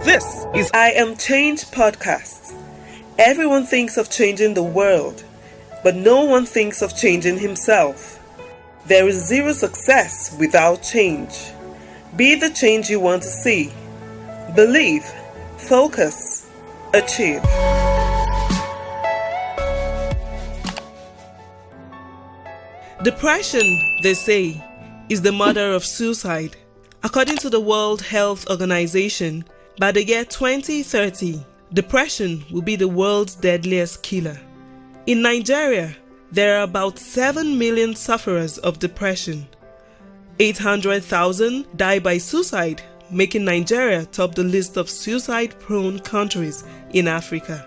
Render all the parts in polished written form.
This is I Am Change podcast. Everyone thinks of changing the world, but no one thinks of changing himself. There is zero success without change. Be the change you want to see. Believe, focus, achieve. Depression, they say, is the mother of suicide. According to the World Health Organization, by the year 2030, depression will be the world's deadliest killer. In Nigeria, there are about 7 million sufferers of depression. 800,000 die by suicide, making Nigeria top the list of suicide-prone countries in Africa.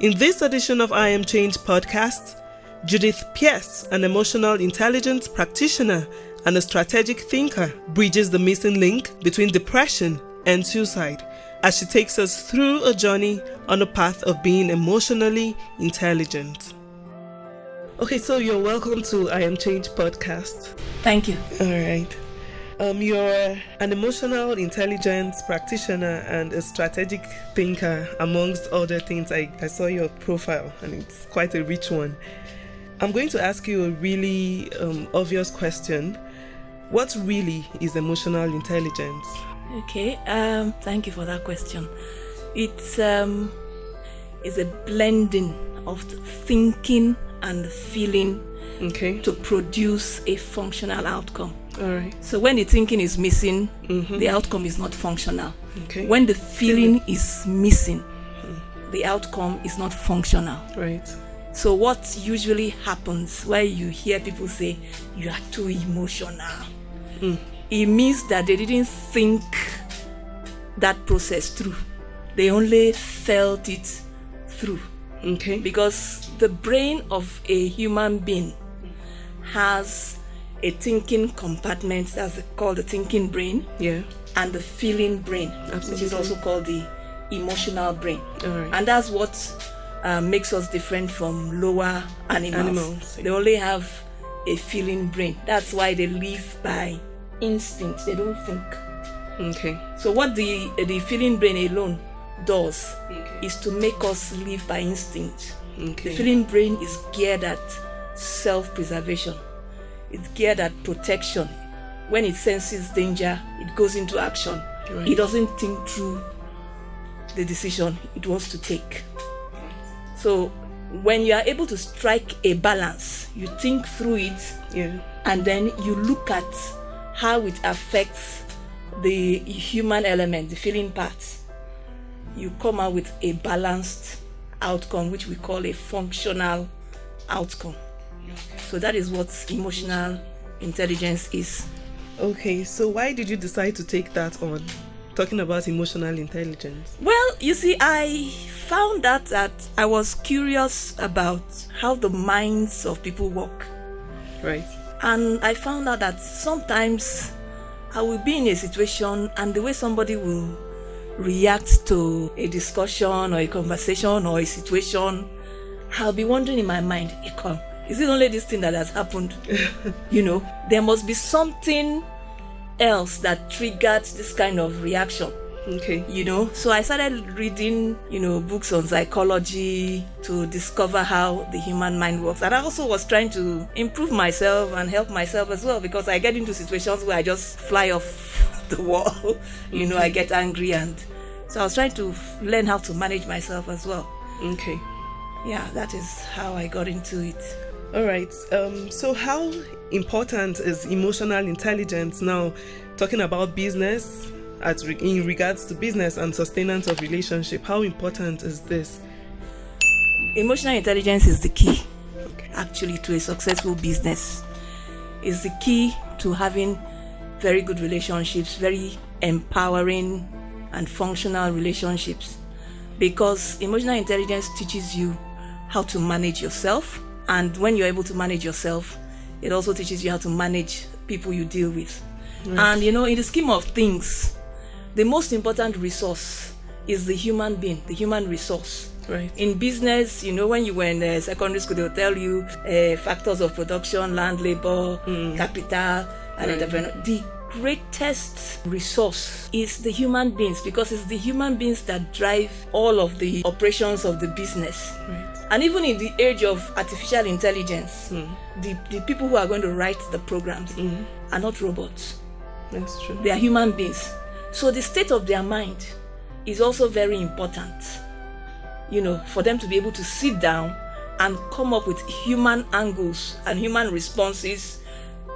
In this edition of I Am Change podcast, Judith Pearce, an emotional intelligence practitioner and a strategic thinker, bridges the missing link between depression and suicide as she takes us through a journey on the path of being emotionally intelligent. Okay, so you're welcome to I Am Change podcast. Thank you. All right. You're an emotional intelligence practitioner and a strategic thinker, amongst other things. I saw your profile and it's quite a rich one. I'm going to ask you a really obvious question. What really is emotional intelligence? Okay, thank you for that question. It's a blending of thinking and feeling to produce a functional outcome. All right. So when the thinking is missing, the outcome is not functional. Okay. When the feeling is missing, the outcome is not functional. Right. So what usually happens when you hear people say, you are too emotional, it means that they didn't think that process through. They only felt it through. Okay. Because the brain of a human being has a thinking compartment, that's called the thinking brain, and the feeling brain, which is also called the emotional brain. All right. And that's what makes us different from lower animals. They only have a feeling brain. That's why they live by instinct. They don't think. Okay. So what the feeling brain alone does is to make us live by instinct. Okay. The feeling brain is geared at self-preservation. It's geared at protection. When it senses danger, it goes into action. Right. It doesn't think through the decision it wants to take. So when you are able to strike a balance, you think through it, and then you look at how it affects the human element, the feeling part. You come out with a balanced outcome, which we call a functional outcome. So that is what emotional intelligence is. Okay, so why did you decide to take that on? Talking about emotional intelligence. Well, you see, I found out that I was curious about how the minds of people work. Right. And I found out that sometimes I will be in a situation and the way somebody will react to a discussion or a conversation or a situation, I'll be wondering in my mind, is it only this thing that has happened? There must be something else that triggered this kind of reaction. Okay. So I started reading, books on psychology to discover how the human mind works. And I also was trying to improve myself and help myself as well, because I get into situations where I just fly off the wall. I get angry, and so I was trying to learn how to manage myself as well. Okay. Yeah, that is how I got into it. All right. So how important is emotional intelligence now, talking about business, in regards to business and sustenance of relationship? How important is this? Emotional intelligence is the key, actually, to a successful business. It's the key to having very good relationships, very empowering and functional relationships, because emotional intelligence teaches you how to manage yourself. And when you're able to manage yourself, it also teaches you how to manage people you deal with. Right. And in the scheme of things, the most important resource is the human being, the human resource. Right. In business, when you were in secondary school, they'll tell you factors of production, land, labor, capital, and entrepreneur. The greatest resource is the human beings, because it's the human beings that drive all of the operations of the business. Right. And even in the age of artificial intelligence, the people who are going to write the programs are not robots. That's true. They are human beings. So the state of their mind is also very important, for them to be able to sit down and come up with human angles and human responses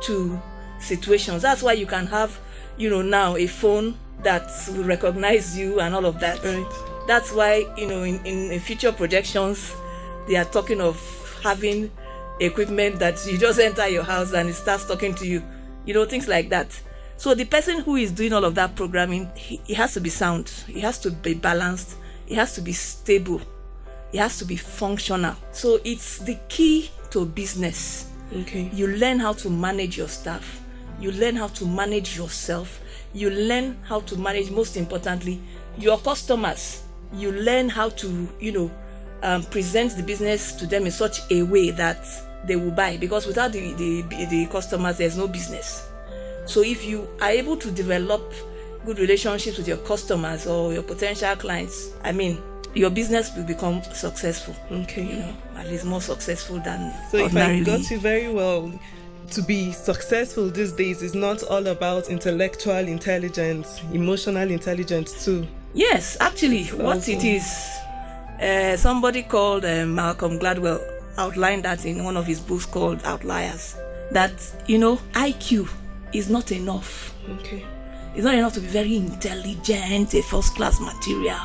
to situations. That's why you can have, now a phone that will recognize you and all of that. Right. That's why, in future projections, they are talking of having equipment that you just enter your house and it starts talking to you, things like that. So the person who is doing all of that programming, he has to be sound, he has to be balanced, he has to be stable, he has to be functional. So it's the key to business. Okay. You learn how to manage your staff, you learn how to manage yourself, you learn how to manage, most importantly, your customers. You learn how to, present the business to them in such a way that they will buy, because without the customers, there's no business. So if you are able to develop good relationships with your customers or your potential clients, your business will become successful. Okay. At least more successful than So ordinarily. if I got you very well, to be successful these days is not all about intellectual intelligence, emotional intelligence too. Yes, actually, what Also- it is, somebody called Malcolm Gladwell outlined that in one of his books called Outliers, that, IQ is not enough. Okay. It's not enough to be very intelligent, a first-class material.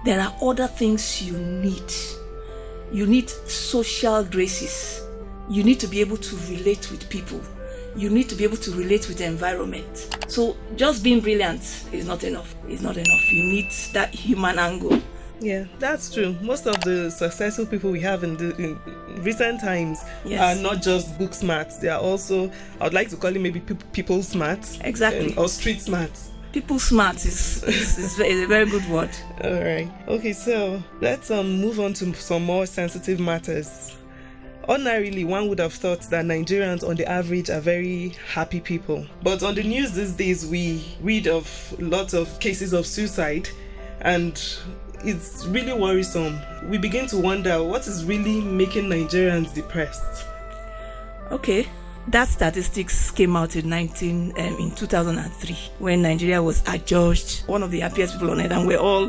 There are other things you need. You need social graces. You need to be able to relate with people. You need to be able to relate with the environment. So just being brilliant is not enough. It's not enough. You need that human angle. Yeah, that's true. Most of the successful people we have in recent times Yes. are not just book smart. They are also, I would like to call it maybe people smart. Exactly. Or street smart. People smart is a very good word. All right. Okay, so let's move on to some more sensitive matters. Ordinarily, one would have thought that Nigerians on the average are very happy people. But on the news these days, we read of lots of cases of suicide, and it's really worrisome. We begin to wonder what is really making Nigerians depressed. Okay. That statistics came out in 2003 when Nigeria was adjudged one of the happiest people on earth, and we're all,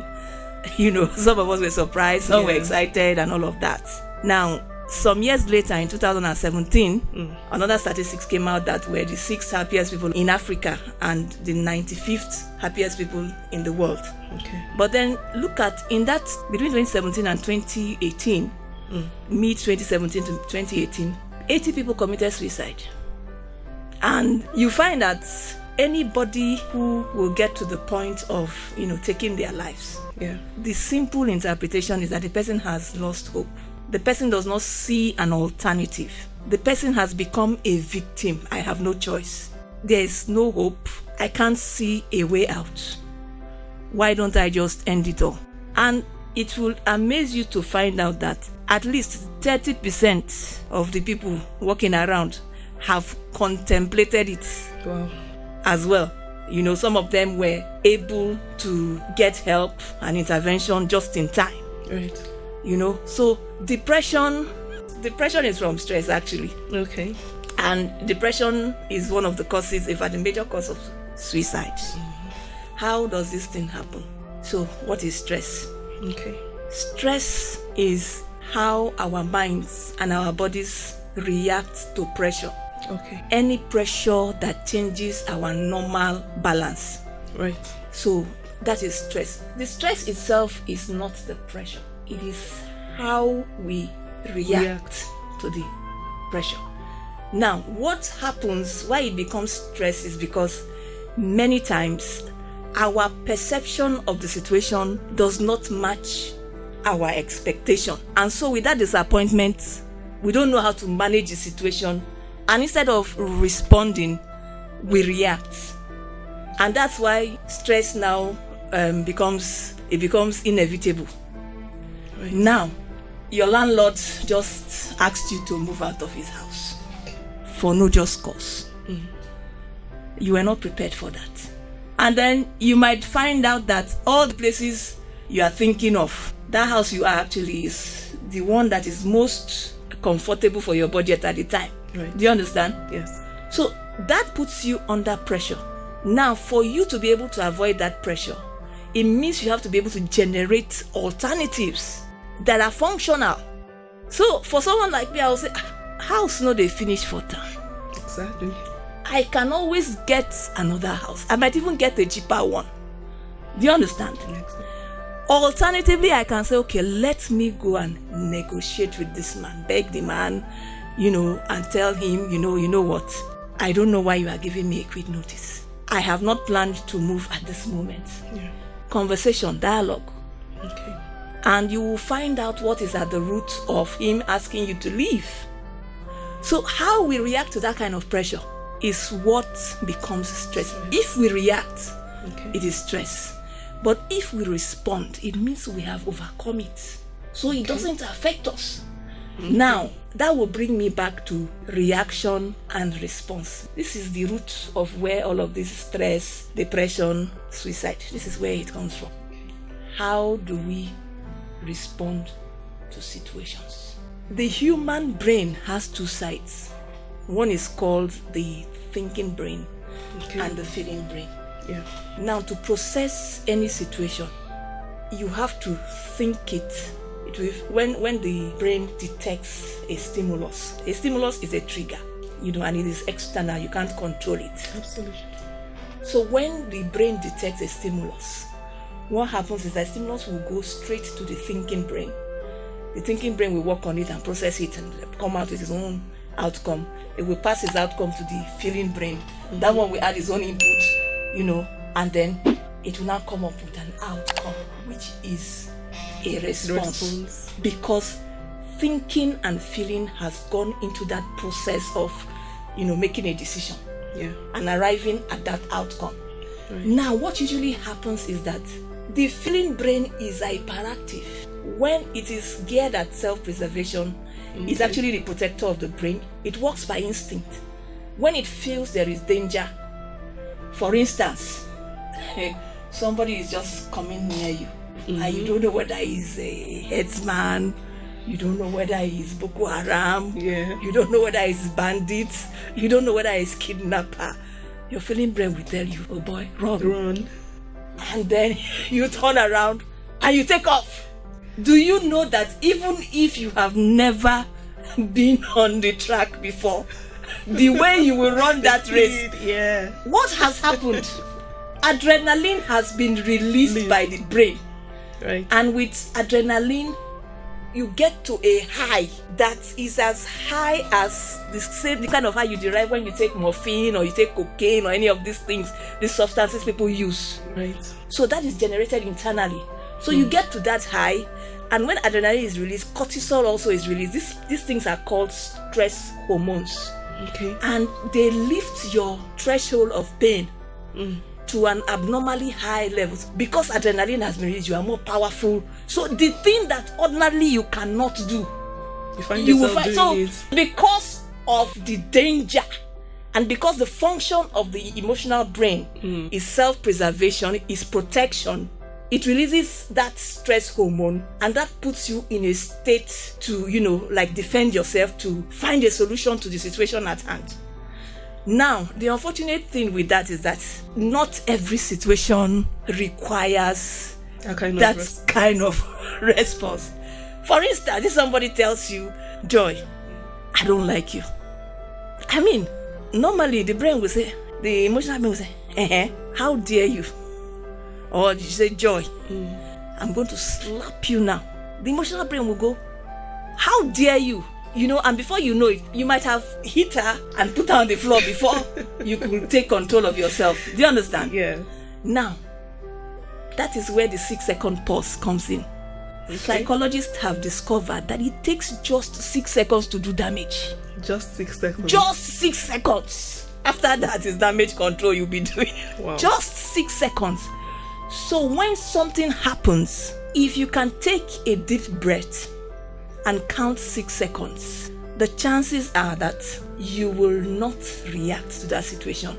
some of us were surprised, some were excited and all of that. Now, some years later in 2017, another statistics came out that we're the 6th happiest people in Africa and the 95th happiest people in the world. Okay. But then look at, in that, between 2017 and 2018, mid 2017 to 2018, 80 people committed suicide. And you find that anybody who will get to the point of, taking their lives, the simple interpretation is that the person has lost hope. The person does not see an alternative. The person has become a victim. I have no choice. There is no hope. I can't see a way out. Why don't I just end it all? And it will amaze you to find out that at least 30% of the people walking around have contemplated it. Wow. As well. Some of them were able to get help and intervention just in time. Right. So depression is from stress, actually. Okay. And depression is one of the causes, in fact, the major cause of suicide. How does this thing happen? So what is stress? Okay. Stress is how our minds and our bodies react to pressure. Okay. Any pressure that changes our normal balance. Right. So that is stress. The stress itself is not the pressure. It is how we react to the pressure. Now, what happens, why it becomes stress, is because many times our perception of the situation does not match our expectation. And so with that disappointment, we don't know how to manage the situation. And instead of responding, we react. And that's why stress now becomes inevitable. Right. Now, your landlord just asked you to move out of his house for no just cause. You were not prepared for that. And then you might find out that all the places you are thinking of, that house you are actually is the one that is most comfortable for your budget at the time. Right. Do you understand? Yes. So that puts you under pressure. Now, for you to be able to avoid that pressure, it means you have to be able to generate alternatives that are functional. So for someone like me, I will say, house no they finish for time. Exactly. I can always get another house. I might even get a cheaper one. Do you understand? Exactly. Alternatively, I can say, okay, let me go and negotiate with this man, beg the man, and tell him, you know what? I don't know why you are giving me a quick notice. I have not planned to move at this moment. Yeah. Conversation, dialogue. Okay. And you will find out what is at the root of him asking you to leave. So how we react to that kind of pressure is what becomes stress. If we react, it is stress. But if we respond, it means we have overcome it. So it doesn't affect us. Now, that will bring me back to reaction and response. This is the root of where all of this stress, depression, suicide, this is where it comes from. How do we respond to situations? The human brain has two sides. One is called the thinking brain and the feeling brain. Yeah. Now, to process any situation, you have to think it. When the brain detects a stimulus is a trigger, and it is external, you can't control it. Absolutely. So when the brain detects a stimulus, what happens is that stimulus will go straight to the thinking brain. The thinking brain will work on it and process it and come out with its own outcome. It will pass its outcome to the feeling brain. That one will add its own input, and then it will now come up with an outcome, which is a response. Because thinking and feeling has gone into that process of, making a decision and arriving at that outcome. Right. Now, what usually happens is that the feeling brain is hyperactive. When it is geared at self-preservation, it's actually the protector of the brain. It works by instinct. When it feels there is danger, for instance, somebody is just coming near you, and you don't know whether he's a headsman, you don't know whether he's Boko Haram, you don't know whether he's bandits, you don't know whether he's kidnapper. Your feeling brain will tell you, oh boy, run. And then you turn around and you take off. Do you know that even if you have never been on the track before, the way you will run that race, what has happened? Adrenaline has been released by the brain. Right. And with adrenaline, you get to a high that is as high as the kind of high you derive when you take morphine or you take cocaine or any of these things, these substances people use. Right. So that is generated internally. So you get to that high, and when adrenaline is released, cortisol also is released. These things are called stress hormones. Okay. And they lift your threshold of pain to an abnormally high level. Because adrenaline has been released, you are more powerful. So the thing that ordinarily you cannot do, you will find doing it. Because of the danger and because the function of the emotional brain is self-preservation, is protection, it releases that stress hormone, and that puts you in a state to, defend yourself, to find a solution to the situation at hand. Now, the unfortunate thing with that is that not every situation requires that kind of response. For instance, if somebody tells you, Joy, I don't like you. I mean, normally the brain will say, the emotional brain will say, how dare you? Or you say, Joy, I'm going to slap you now. The emotional brain will go, how dare you? And before you know it, you might have hit her and put her on the floor before you could take control of yourself. Do you understand? Yeah. Now, that is where the 6-second pause comes in. Okay. Psychologists have discovered that it takes just 6 seconds to do damage. Just 6 seconds? Just 6 seconds. After that is damage control you'll be doing. Wow. Just 6 seconds. So when something happens, if you can take a deep breath and count 6 seconds, the chances are that you will not react to that situation.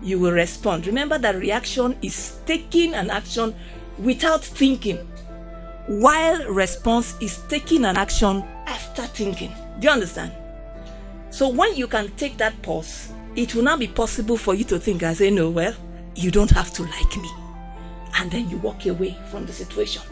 you will respond. Remember that reaction is taking an action without thinking, while response is taking an action after thinking. Do you understand? So when you can take that pause, it will now be possible for you to think and say, no, well, you don't have to like me. And then you walk away from the situation.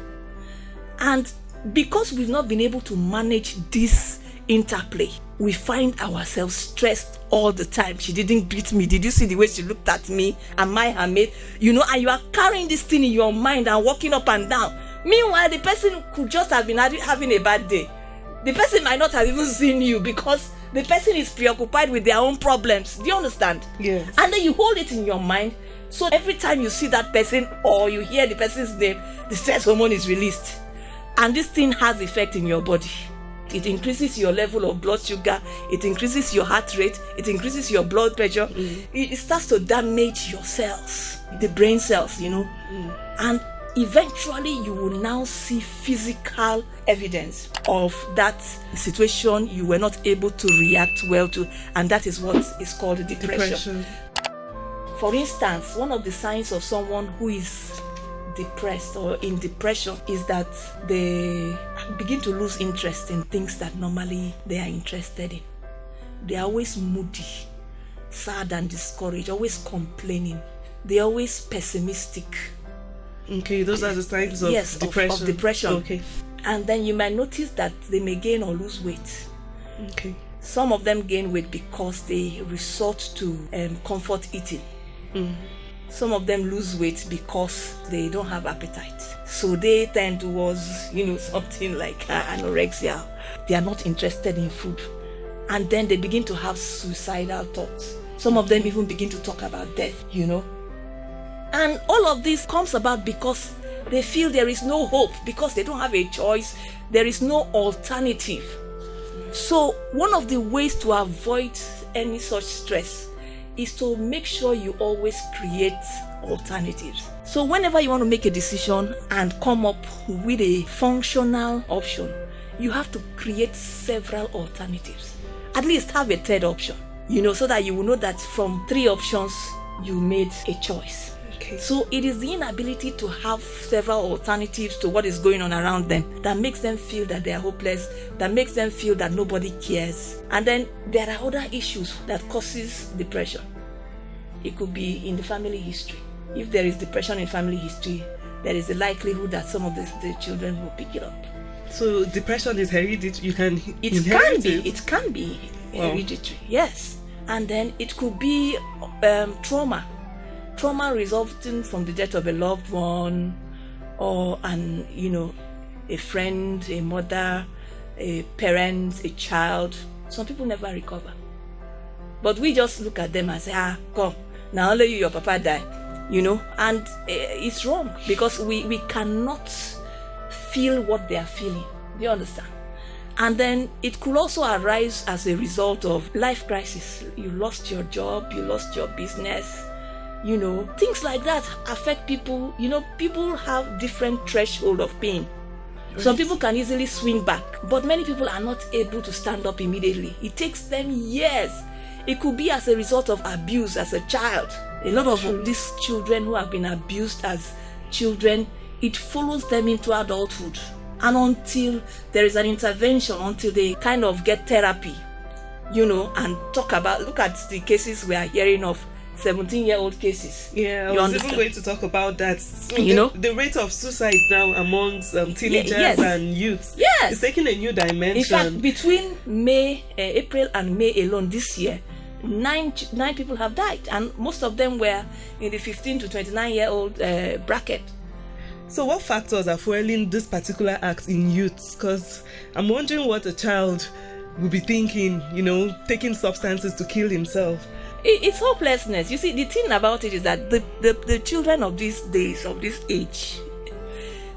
And because we've not been able to manage this interplay, we find ourselves stressed all the time. She didn't greet me. Did you see the way she looked at me? Am I her mate? And you are carrying this thing in your mind and walking up and down. Meanwhile, the person could just have been having a bad day. The person might not have even seen you because the person is preoccupied with their own problems. Do you understand? Yes. And then you hold it in your mind. So every time you see that person or you hear the person's name, the stress hormone is released. And this thing has effect in your body. It increases your level of blood sugar. It increases your heart rate. It increases your blood pressure. It starts to damage your cells, the brain cells, And eventually you will now see physical evidence of that situation you were not able to react well to. And that is what is called depression. For instance, one of the signs of someone who is depressed or in depression is that they begin to lose interest in things that normally they are interested in. They are always moody, sad and discouraged, always complaining. They are always pessimistic. Okay, those are the signs of depression. Of depression. Okay. And then you might notice that they may gain or lose weight. Okay. Some of them gain weight because they resort to comfort eating. Some of them lose weight because they don't have appetite. So they tend towards, something like anorexia. They are not interested in food. And then they begin to have suicidal thoughts. Some of them even begin to talk about death, And all of this comes about because they feel there is no hope, because they don't have a choice. There is no alternative. So one of the ways to avoid any such stress is to make sure you always create alternatives. So whenever you want to make a decision and come up with a functional option, you have to create several alternatives. At least have a third option, so that you will know that from 3 options, you made a choice. Okay. So it is the inability to have several alternatives to what is going on around them that makes them feel that they are hopeless, that makes them feel that nobody cares. And then there are other issues that causes depression. It could be in the family history. If there is depression in family history, there is a likelihood that some of the children will pick it up. So depression is hereditary. You can inherit it. It can be hereditary. Yes. And then it could be trauma resulting from the death of a loved one, or a friend, a mother, a parent, a child. Some people never recover, but we just look at them and say, come, now only your papa died, and it's wrong, because we cannot feel what they are feeling. Do you understand? And then it could also arise as a result of life crisis. You lost your job, you lost your business. Things like that affect people. People have different threshold of pain. Right. Some people can easily swing back, but many people are not able to stand up immediately. It takes them years. It could be as a result of abuse as a child. A lot of these children who have been abused as children, it follows them into adulthood. And until there is an intervention, until they kind of get therapy, and look at the cases we are hearing of, 17-year-old cases. Yeah, I was even going to talk about that. So the rate of suicide now amongst teenagers and youths is taking a new dimension. In fact, between April and May alone this year, 9 people have died, and most of them were in the 15 to 29-year-old bracket. So what factors are fueling this particular act in youths? Because I'm wondering what a child will be thinking, taking substances to kill himself. It's hopelessness. You see, the thing about it is that the children of these days, of this age,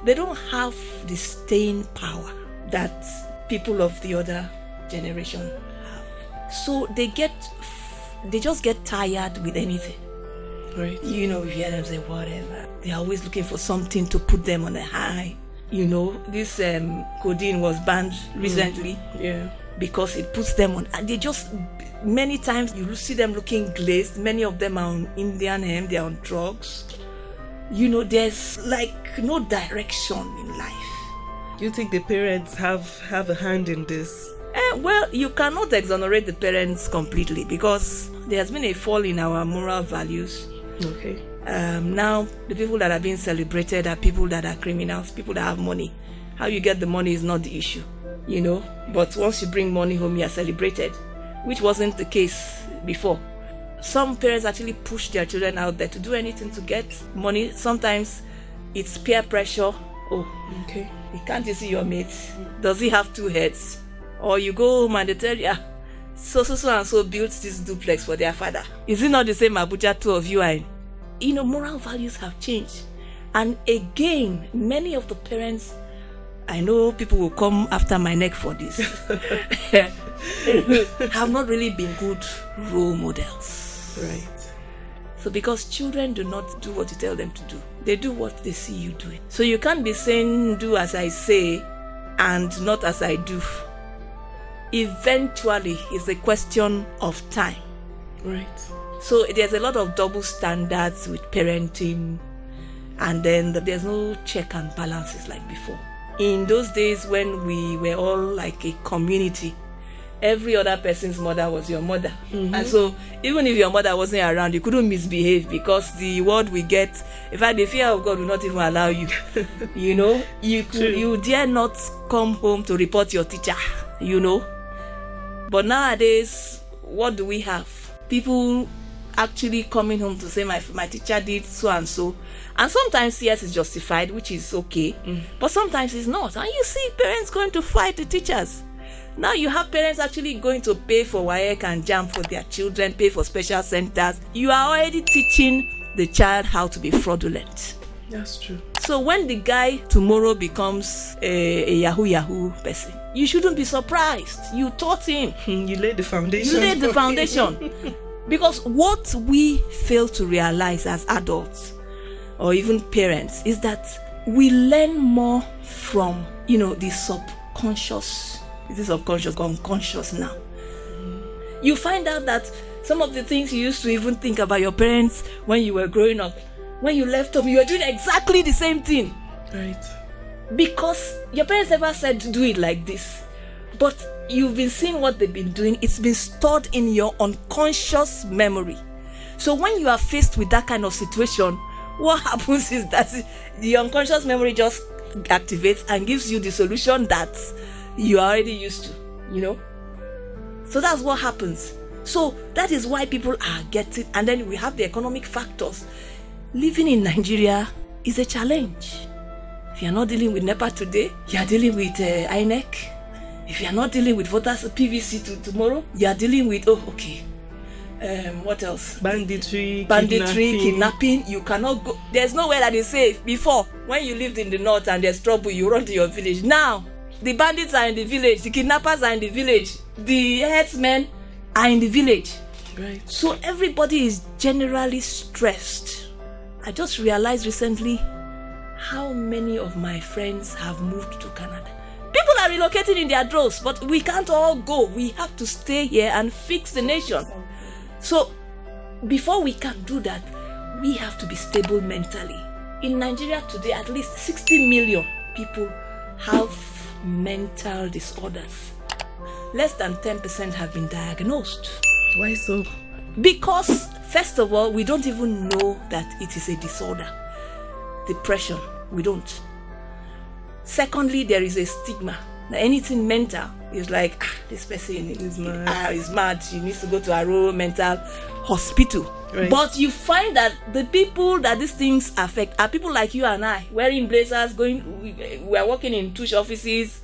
they don't have the staying power that people of the other generation have. So they just get tired with anything. Right. You hear them say whatever. They're always looking for something to put them on a high. This codeine was banned recently. Yeah. because it puts them on, and they just, many times you see them looking glazed. Many of them are on Indian hemp, they're on drugs. There's like no direction in life. Do you think the parents have a hand in this? Well, you cannot exonerate the parents completely, because there has been a fall in our moral values. Okay. Now, the people that are being celebrated are people that are criminals, people that have money. How you get the money is not the issue, But once you bring money home, you are celebrated, which wasn't the case before. Some parents actually push their children out there to do anything to get money. Sometimes it's peer pressure. Oh, okay. Can't you see your mate? Does he have two heads? Or you go home and they tell you, so and so built this duplex for their father. Is it not the same Abuja two of you are in? Moral values have changed. And again, many of the parents, I know people will come after my neck for this, have not really been good role models. Right. So because children do not do what you tell them to do, they do what they see you doing. So you can't be saying do as I say and not as I do. Eventually, it's a question of time. Right. So there's a lot of double standards with parenting, and then there's no check and balances like before. In those days when we were all like a community, every other person's mother was your mother. Mm-hmm. And so even if your mother wasn't around, you couldn't misbehave, because the word we get, in fact, the fear of God will not even allow you. You dare not come home to report your teacher, But nowadays, what do we have? People actually coming home to say my teacher did so and so. And sometimes yes, it's justified, which is okay. But sometimes it's not. And you see parents going to fight the teachers. Now you have parents actually going to pay for WAEC and JAM for their children, pay for special centers. You are already teaching the child how to be fraudulent. That's true. So when the guy tomorrow becomes a Yahoo person, you shouldn't be surprised. You taught him. You laid the foundation. Because what we fail to realize as adults or even parents is that we learn more from, the subconscious. This is subconscious, unconscious now. You find out that some of the things you used to even think about your parents when you were growing up, when you left home, you were doing exactly the same thing. Right. Because your parents never said do it like this. But you've been seeing what they've been doing. It's been stored in your unconscious memory. So when you are faced with that kind of situation, what happens is that the unconscious memory just activates and gives you the solution that you are already used to, So that's what happens. So that is why people are getting, and then we have the economic factors. Living in Nigeria is a challenge. If you're not dealing with NEPA today, you're dealing with INEC. If you're not dealing with voters PVC tomorrow, you're dealing with, what else? Banditry, kidnapping. You cannot go. There's nowhere that is safe. Before, when you lived in the north and there's trouble, you run to your village. Now, the bandits are in the village, the kidnappers are in the village, the herdsmen are in the village. Right. So everybody is generally stressed. I just realized recently how many of my friends have moved to Canada. People are relocating in their droves, but we can't all go. We have to stay here and fix the nation. So before we can do that, we have to be stable mentally. In Nigeria today, at least 60 million people have mental disorders. Less than 10% have been diagnosed. Why so? Because, first of all, we don't even know that it is a disorder. Depression, we don't. Secondly, there is a stigma. That anything mental is like, this person is mad. She needs to go to a rural mental hospital. Right. But you find that the people that these things affect are people like you and I, wearing blazers, we are working in tush offices.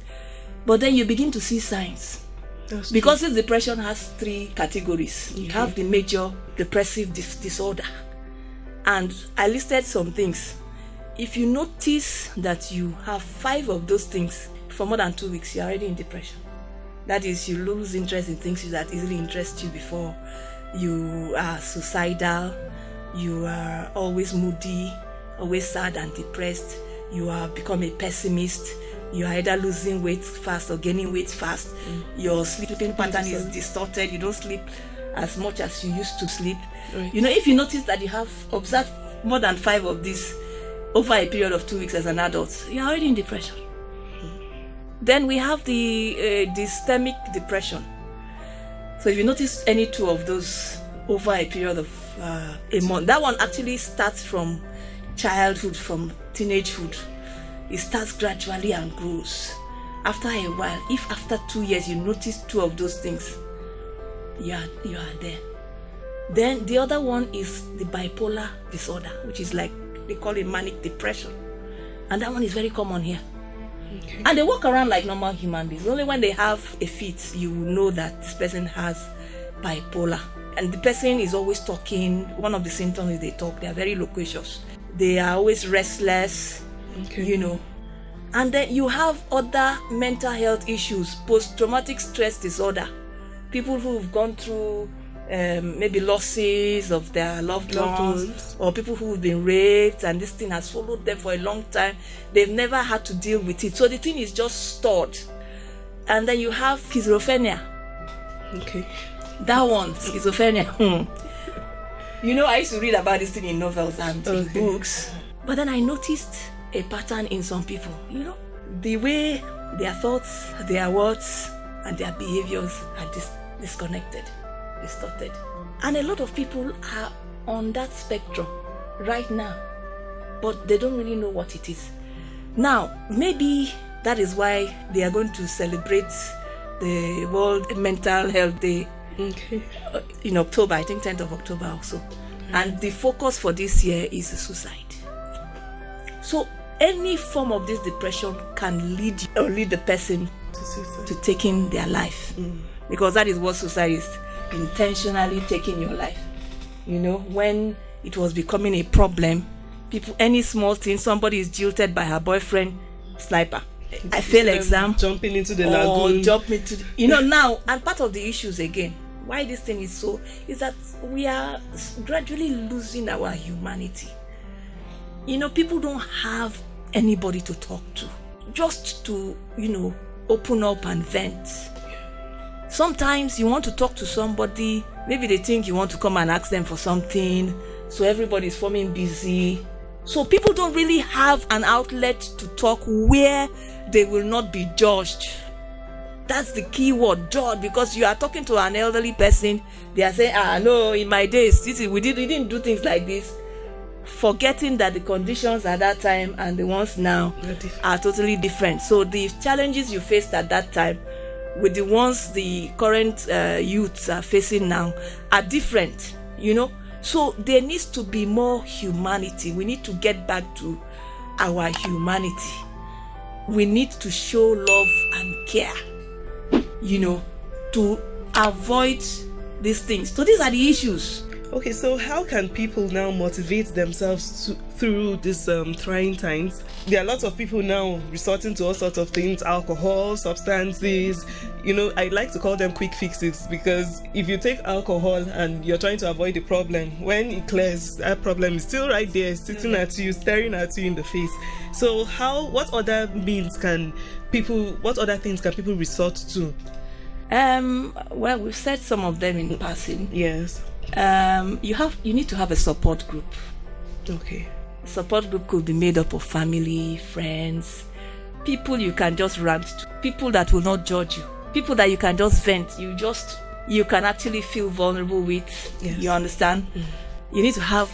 But then you begin to see signs. Because this depression has 3 categories. Okay. You have the major depressive disorder. And I listed some things. If you notice that you have 5 of those things for more than 2 weeks, you're already in depression. That is, you lose interest in things that easily interest you before. You are suicidal. You are always moody, always sad and depressed. you are become a pessimist. You are either losing weight fast or gaining weight fast. Your sleeping pattern is distorted. You don't sleep as much as you used to sleep. Right. If you notice that you have observed more than 5 of these over a period of 2 weeks as an adult, you're already in depression. Then we have the systemic depression. So if you notice any 2 of those over a period of a month, that one actually starts from childhood, from teenagehood. It starts gradually and grows. After a while, if after 2 years you notice 2 of those things, you are there. Then the other one is the bipolar disorder, which is like they call it manic depression. And that one is very common here. Okay. And they walk around like normal human beings. Only when they have a fit, you will know that this person has bipolar. And the person is always talking. One of the symptoms is they talk. They are very loquacious. They are always restless, And then you have other mental health issues, post-traumatic stress disorder. People who've gone through maybe losses of their loved ones, or people who've been raped, and this thing has followed them for a long time. They've never had to deal with it. So the thing is just stored. And then you have schizophrenia. Okay. That one, schizophrenia. I used to read about this thing in novels and in books. But then I noticed a pattern in some people. The way their thoughts, their words, and their behaviors are disconnected, distorted. And a lot of people are on that spectrum right now, but they don't really know what it is. Now, maybe that is why they are going to celebrate the World Mental Health Day in October, I think 10th of October also. And the focus for this year is suicide. So any form of this depression can lead the person to taking their life. Because that is what suicide is, intentionally taking your life. When it was becoming a problem, any small thing, somebody is jilted by her boyfriend, sniper. I fail exam. Jumping into the lagoon. Now, and part of the issues again, why this thing is that we are gradually losing our humanity. People don't have anybody to talk to, just to, open up and vent. Sometimes you want to talk to somebody, maybe they think you want to come and ask them for something, so everybody's forming busy. So people don't really have an outlet to talk where they will not be judged. That's the key word, judge, because you are talking to an elderly person, they are saying, no, in my days, we didn't do things like this. Forgetting that the conditions at that time and the ones now are totally different. So the challenges you faced at that time with the ones the current youths are facing now are different, So there needs to be more humanity. We need to get back to our humanity. We need to show love and care, to avoid these things. So these are the issues. Okay, so how can people now motivate themselves through these trying times? There are lots of people now resorting to all sorts of things, alcohol, substances. I like to call them quick fixes, because if you take alcohol and you're trying to avoid the problem, when it clears, that problem is still right there, sitting at you, staring at you in the face. So what other things can people resort to? Well, we've said some of them in passing. Yes. You need to have a support group. Okay. Support group could be made up of family, friends, people you can just rant to, people that will not judge you, people that you can just vent. You can actually feel vulnerable with. Yes. You understand? You need to have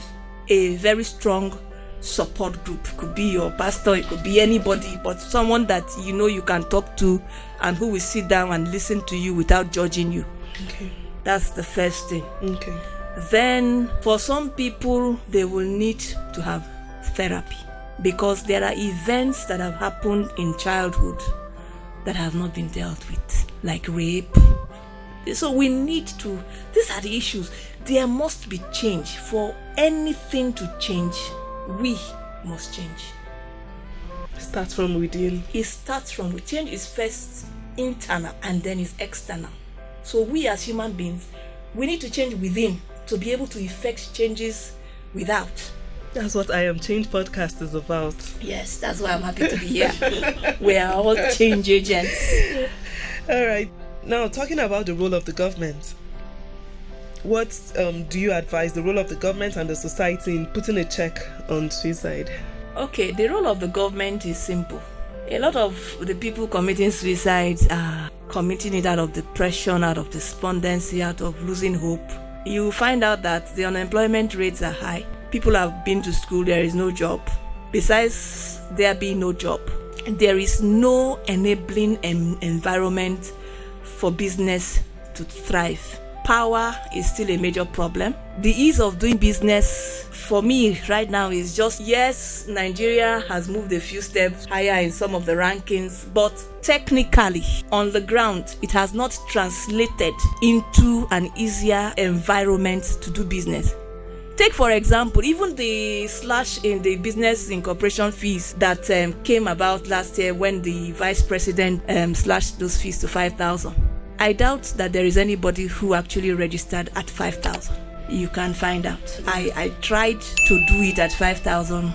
a very strong support group. It could be your pastor, it could be anybody, but someone that you can talk to and who will sit down and listen to you without judging you. Okay. That's the first thing. Okay. Then for some people, they will need to have therapy, because there are events that have happened in childhood that have not been dealt with, like rape. So we need to, these are the issues. There must be change. For anything to change, we must change. Start from within. It starts from within. Change is first internal and then is external. So we as human beings, we need to change within to be able to effect changes without. That's what I Am Change podcast is about. Yes, that's why I'm happy to be here. We are all change agents. All right. Now, talking about the role of the government, what do you advise the role of the government and the society in putting a check on suicide? Okay, the role of the government is simple. A lot of the people committing suicides are committing it out of depression, out of despondency, out of losing hope. You find out that the unemployment rates are high. People have been to school, there is no job. Besides there being no job, there is no enabling environment for business to thrive. Power is still a major problem. The ease of doing business for me right now is just, yes, Nigeria has moved a few steps higher in some of the rankings, but technically on the ground, it has not translated into an easier environment to do business. Take, for example, even the slash in the business incorporation fees that came about last year when the vice president slashed those fees to 5,000. I doubt that there is anybody who actually registered at 5,000. You can find out. I tried to do it at 5,000.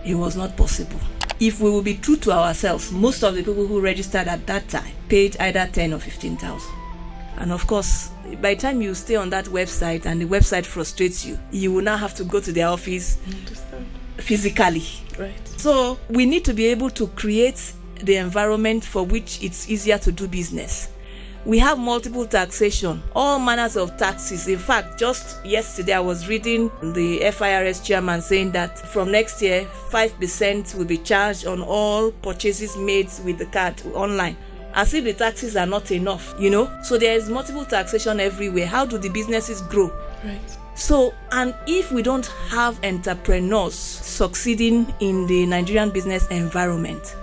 It was not possible. If we will be true to ourselves, most of the people who registered at that time paid either 10 or 15,000. And of course, by the time you stay on that website and the website frustrates you, you will now have to go to their office physically. Right. So we need to be able to create the environment for which it's easier to do business. We have multiple taxation, all manners of taxes. In fact, just yesterday I was reading the FIRS chairman saying that from next year, 5% will be charged on all purchases made with the card online. As if the taxes are not enough, So there is multiple taxation everywhere. How do the businesses grow? Right. So, and if we don't have entrepreneurs succeeding in the Nigerian business environment,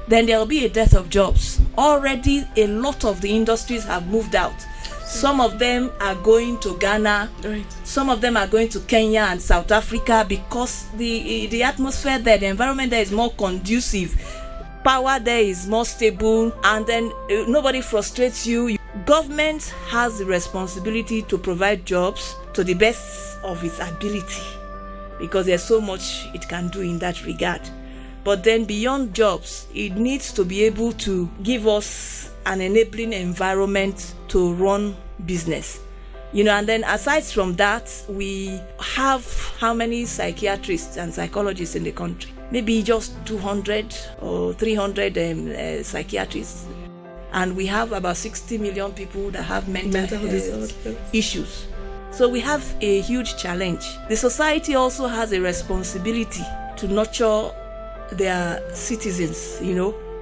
then there will be a death of jobs. Already, a lot of the industries have moved out. Some of them are going to Ghana. Right. Some of them are going to Kenya and South Africa because the atmosphere there, the environment there is more conducive. Power there is more stable, and then nobody frustrates you. Government has the responsibility to provide jobs to the best of its ability because there's so much it can do in that regard. But then beyond jobs, it needs to be able to give us an enabling environment to run business. And then aside from that, we have how many psychiatrists and psychologists in the country? Maybe just 200 or 300 psychiatrists. And we have about 60 million people that have mental health issues. So we have a huge challenge. The society also has a responsibility to nurture their citizens,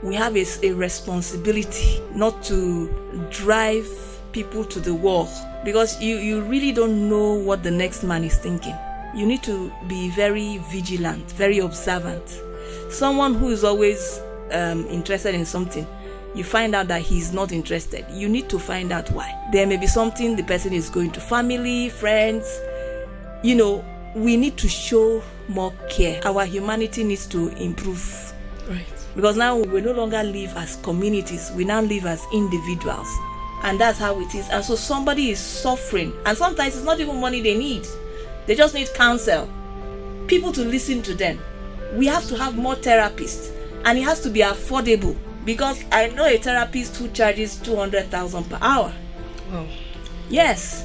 We have a responsibility not to drive people to the wall because you really don't know what the next man is thinking. You need to be very vigilant, very observant. Someone who is always interested in something, you find out that he's not interested. You need to find out why. There may be something the person is going to, family, friends. We need to show more care. Our humanity needs to improve. Right. Because now we no longer live as communities. We now live as individuals. And that's how it is. And so somebody is suffering. And sometimes it's not even money they need. They just need counsel. People to listen to them. We have to have more therapists. And it has to be affordable. Because I know a therapist who charges 200,000 per hour. Wow. Yes.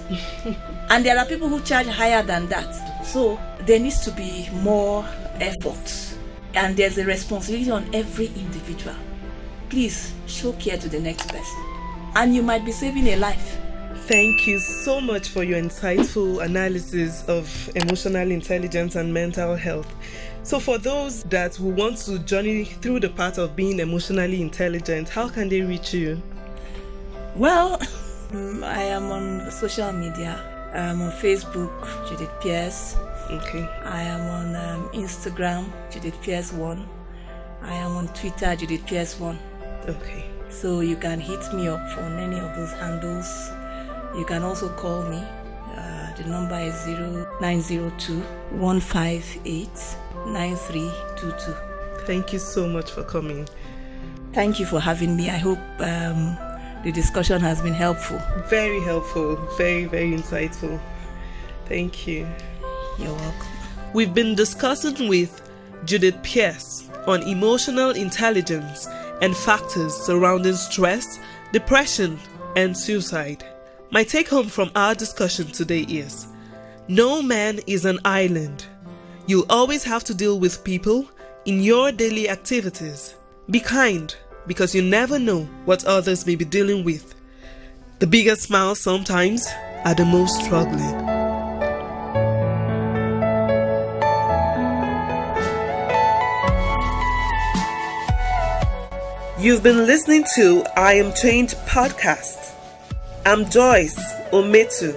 And there are people who charge higher than that. So there needs to be more effort. And there's a responsibility on every individual. Please show care to the next person. And you might be saving a life. Thank you so much for your insightful analysis of emotional intelligence and mental health. So for those that who want to journey through the path of being emotionally intelligent, how can they reach you? Well, I am on social media. I am on Facebook, Judith Pearce. Okay. I am on Instagram, Judith Pearce 1. I am on Twitter, Judith Pearce 1. Okay. So you can hit me up on any of those handles. You can also call me. The number is 0902-158-9322. Thank you so much for coming. Thank you for having me. I hope the discussion has been helpful. Very helpful. Very, very insightful. Thank you. You're welcome. We've been discussing with Judith Pearce on emotional intelligence and factors surrounding stress, depression, and suicide. My take home from our discussion today is: no man is an island. You'll always have to deal with people in your daily activities. Be kind, because you never know what others may be dealing with. The biggest smiles sometimes are the most struggling. You've been listening to I Am Changed podcast. I'm Joyce Ometu.